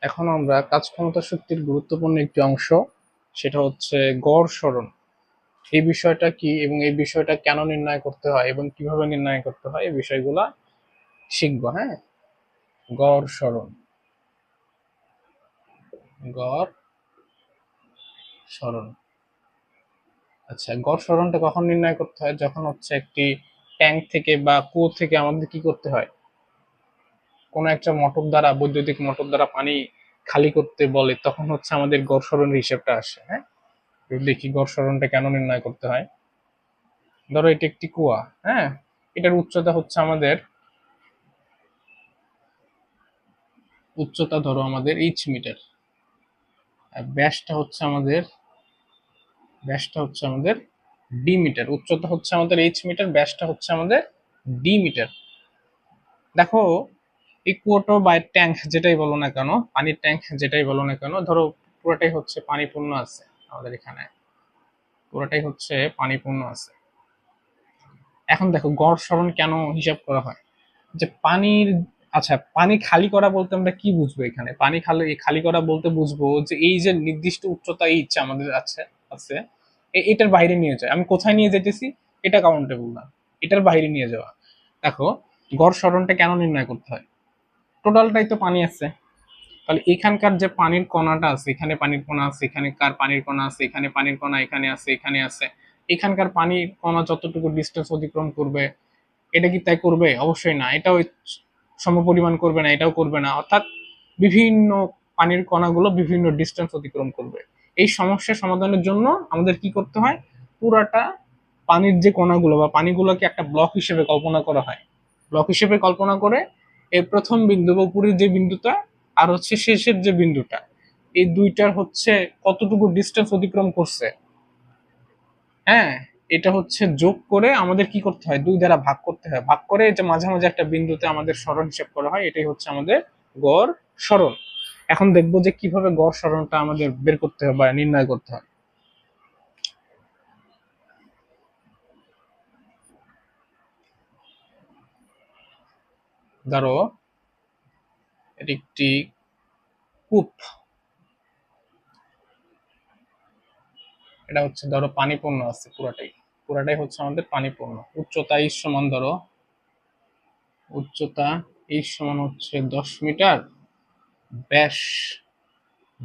এখন আমরা কাজ ক্ষমতা শক্তির গুরুত্বপূর্ণ একটি অংশ, সেটা হচ্ছে গড় সরণ। এই বিষয়টা কি এবং এই বিষয়টা কেন নির্ণয় করতে হয় এবং কিভাবে নির্ণয় করতে হয়, এই বিষয়গুলা শিখবো। হ্যাঁ, গড় সরণ, গড় সরণ। আচ্ছা, গড় সরণটা কখন নির্ণয় করতে হয়? যখন হচ্ছে একটি ট্যাঙ্ক থেকে বা কুয়ো থেকে আমাদের কি করতে হয়, কোনো একটা মোটর দ্বারা, বৈদ্যুতিক মোটর দ্বারা পানি খালি করতে বলে, তখন হচ্ছে আমাদের গড় সরণের হিসেবটা আসে। হ্যাঁ, দেখি গড় সরণটা কেন নির্ণয় করতে হয়। ধরো এটি একটি কুয়া। হ্যাঁ, এটার উচ্চতা হচ্ছে আমাদের, উচ্চতা ধরো আমাদের মিটার, আর ব্যাসটা হচ্ছে আমাদের ডি মিটার। উচ্চতা হচ্ছে আমাদের মিটার, ব্যাসটা হচ্ছে আমাদের ডি মিটার। দেখো, এই কুয়োটো বা ট্যাঙ্ক যেটাই বলো না কেন, পানির ট্যাঙ্ক যেটাই বলো না কেন, ধরো পুরোটাই হচ্ছে পানিপূর্ণ আছে আমাদের এখানে, পুরোটাই হচ্ছে পানিপূর্ণ আছে। এখন দেখো গড় সরণ কেন হিসাব করা হয়, যে পানির, আচ্ছা পানি খালি করা বলতে আমরা কি বুঝবো এখানে? পানি খালি খালি করা বলতে বুঝবো যে এই যে নির্দিষ্ট উচ্চতা ইচ্ছা আমাদের আছে আছে এটার বাইরে নিয়ে যায়। আমি কোথায় নিয়ে যেতেছি এটা কাউন্টেবল না, এটার বাইরে নিয়ে যাওয়া। দেখো, গড় সরণটা কেন নির্ণয় করতে হয়? টোটালটাই তো পানি আছে, তাহলে এখানকার যে পানির কণাটা আছে, এখানে পানির কণা আছে, এখানে কার পানির কণা আছে, এখানে পানির কণা এখানে আছে, এখানে আছে, এখানকার পানির কণা যতটুকু ডিস্টেন্স অতিক্রম করবে, এটা কি তাই করবে? অবশ্যই না। এটাও সমপরিমাণ করবে না, এটাও করবে না। অর্থাৎ বিভিন্ন পানির কণাগুলো বিভিন্ন ডিস্টেন্স অতিক্রম করবে। এই সমস্যা সমাধানের জন্য আমাদের কি করতে হয়, পুরাটা পানির যে কণাগুলো বা পানিগুলোকে একটা ব্লক হিসেবে কল্পনা করা হয়। ব্লক হিসেবে কল্পনা করে এই প্রথম বিন্দু বা উপরের যে বিন্দুটা আর হচ্ছে শেষের যে বিন্দুটা, এই দুইটার হচ্ছে কতটুকু ডিস্টেন্স অতিক্রম করছে, হ্যাঁ, এটা হচ্ছে যোগ করে আমাদের কি করতে হয়, দুই দ্বারা ভাগ করতে হয়। ভাগ করে যে মাঝামাঝি একটা বিন্দুতে আমাদের সরণ হিসাব করা হয়, এটাই হচ্ছে আমাদের গড় সরণ। এখন দেখবো যে কিভাবে গড় সরণটা আমাদের বের করতে হবে বা নির্ণয় করতে হয়। ধরো এটি একটি কূপ, এটা হচ্ছে ধরো পানিপূর্ণ আছে, পুরাটাই পুরাটাই হচ্ছে আমাদের পানিপূর্ণ। উচ্চতা ইস সমান, ধরো উচ্চতা ইস সমান হচ্ছে 10 মিটার, ব্যাস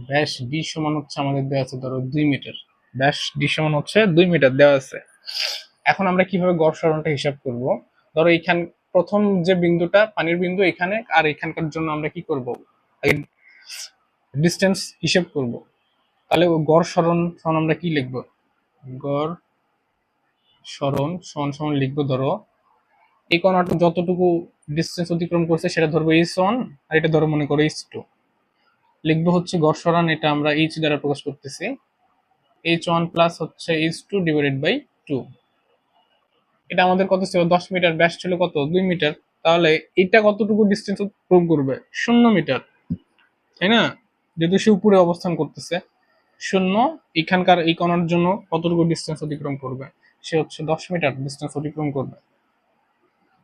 ব্যাস ডি সমান হচ্ছে আমাদের দেওয়া আছে ধরো 2 মিটার, ব্যাস ডি সমান হচ্ছে 2 মিটার দেওয়া আছে। এখন আমরা কিভাবে গড় সরণটা হিসাব করব? ধরো এখান প্রথম যে বিন্দুটা পানির বিন্দু এখানে, আর এখানকার জন্য আমরা কি করব, ডিস্টেন্স হিসাব করব। তাহলে গড় সরণ সমান আমরা কি লিখবো, গড় সরণ সমান সমান লিখবো, ধরো এই কোণাটা যতটুকু ডিস্টেন্স অতিক্রম করছে সেটা ধরবো h1, আর এটা ধরো মনে করো h2। লিখবো হচ্ছে গড় সরণ, এটা আমরা h দ্বারা প্রকাশ করতেছি, h1 প্লাস হচ্ছে h2 ডিভাইডেড বাই 2। এটা আমাদের কত ছিল, 10 মিটার, ব্যাস ছিল কত, 2 মিটার। তাহলে এটা কতটুকু ডিস্টেন্স অতিক্রম করবে, 0 মিটার, তাই না? যেহেতু সে উপরে অবস্থান করতেছে, 0, এখানকার এই কণার জন্য কতটুকু ডিস্টেন্স অতিক্রম করবে, সে হচ্ছে 10 মিটার ডিস্টেন্স অতিক্রম করবে,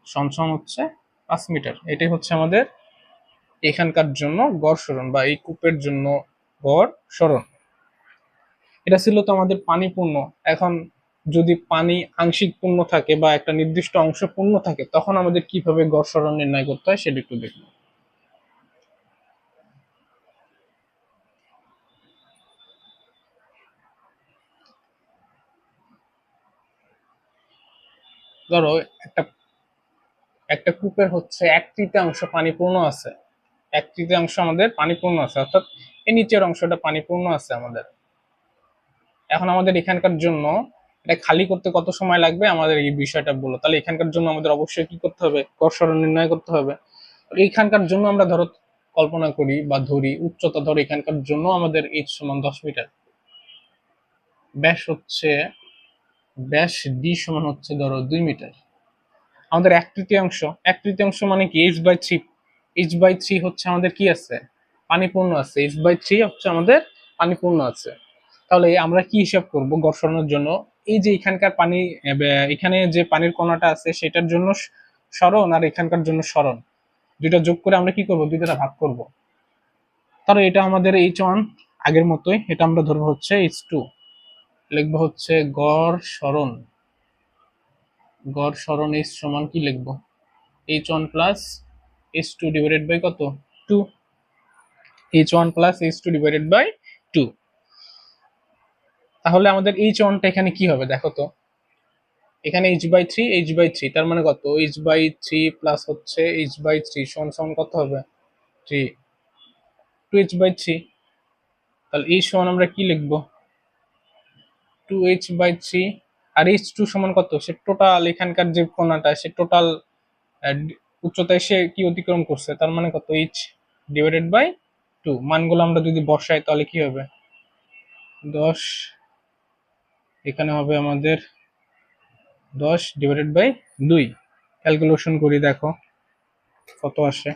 সমান হচ্ছে 5 মিটার। এটাই হচ্ছে আমাদের এখানকার জন্য গড় সরণ বা এই কূপের জন্য গড় সরণ। এটা ছিল তো আমাদের পানি পূর্ণ। এখন যদি পানি আংশিক পূর্ণ থাকে বা একটা নির্দিষ্ট অংশ পূর্ণ থাকে, তখন আমাদের কিভাবে গড় সরণ নির্ণয় করতে হয় সেটা একটু দেখব। ধরো একটা একটা কূপের হচ্ছে 1/3 পানি পূর্ণ আছে, 1/3 আমাদের পানি পূর্ণ আছে, অর্থাৎ এই নিচের অংশটা পানি পূর্ণ আছে আমাদের। এখন আমাদের এখানকার জন্য এটা খালি করতে কত সময় লাগবে আমাদের এই বিষয়টা বলো। তাহলে এখানকার জন্য আমাদের অবশ্যই কি করতে হবে, গড় সরণ নির্ণয় করতে হবে। এইখানকার জন্য আমরা ধরো কল্পনা করি বা ধরি উচ্চতা, ধরো এখানকার জন্য আমাদের h সমান 10 মিটার, ব্যাস হচ্ছে, ব্যাস ডি সমান হচ্ছে ধরো 2 মিটার। আমাদের 1/3, 1/3 মানে কি, h/3, h/3 হচ্ছে আমাদের কি আছে, পানিপূর্ণ আছে, h/3 হচ্ছে আমাদের পানিপূর্ণ আছে। তাহলে আমরা কি হিসাব করব গড় সরণের জন্য, এই যে এখানকার পানি, এখানে যে পানির কণাটা আছে সেটার জন্য সরণ আর এখানকার জন্য সরণ, দুইটা যোগ করে আমরা কি করব, দুইটা ভাগ করব। তাহলে এটা আমাদের H1 আগের মতোই, এটা আমরা ধরবো হচ্ছে H2, লিখবো হচ্ছে গড় সরণ H সমান কি লিখবো, H1 plus H2 divided by কত, 2, H1 plus H2 divided by 2। তাহলে আমাদের H1 টা এখানে কি হবে দেখো তো, এখানে h/3 তার মানে কত, h/3 প্লাস হচ্ছে h/3 সমান সমান কত হবে, 3, 2h/3। তাহলে এই সমান আমরা কি লিখবো, 2h/3। আর h2 সমান কত, সে টোটাল এখানকার যে কোণাটা সে টোটাল উচ্চতায় সে কি অতিক্রম করছে, তার মানে কত, h ডিভাইডেড বাই 2। মানগুলো আমরা যদি বসাই তাহলে কি হবে, 10, এখানে হবে আমাদের 10 ডিভাইডেড বাই 2। ক্যালকুলেশন করি, দেখো কত আসে।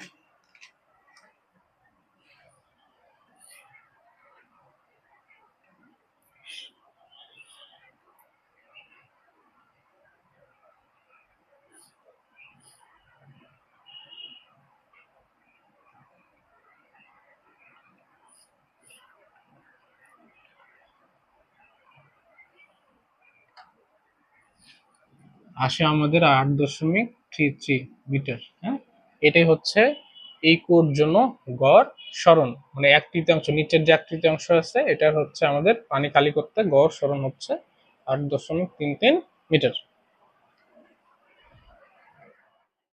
আসে আমাদের 8.33 মিটার। হ্যাঁ, এটাই হচ্ছে এই কোর জন্য গড় সরণ, মানে 1/3, নিচের যে 1/3 আছে এটার হচ্ছে আমাদের পানি খালি করতে গড় সরণ হচ্ছে 8.33 মিটার।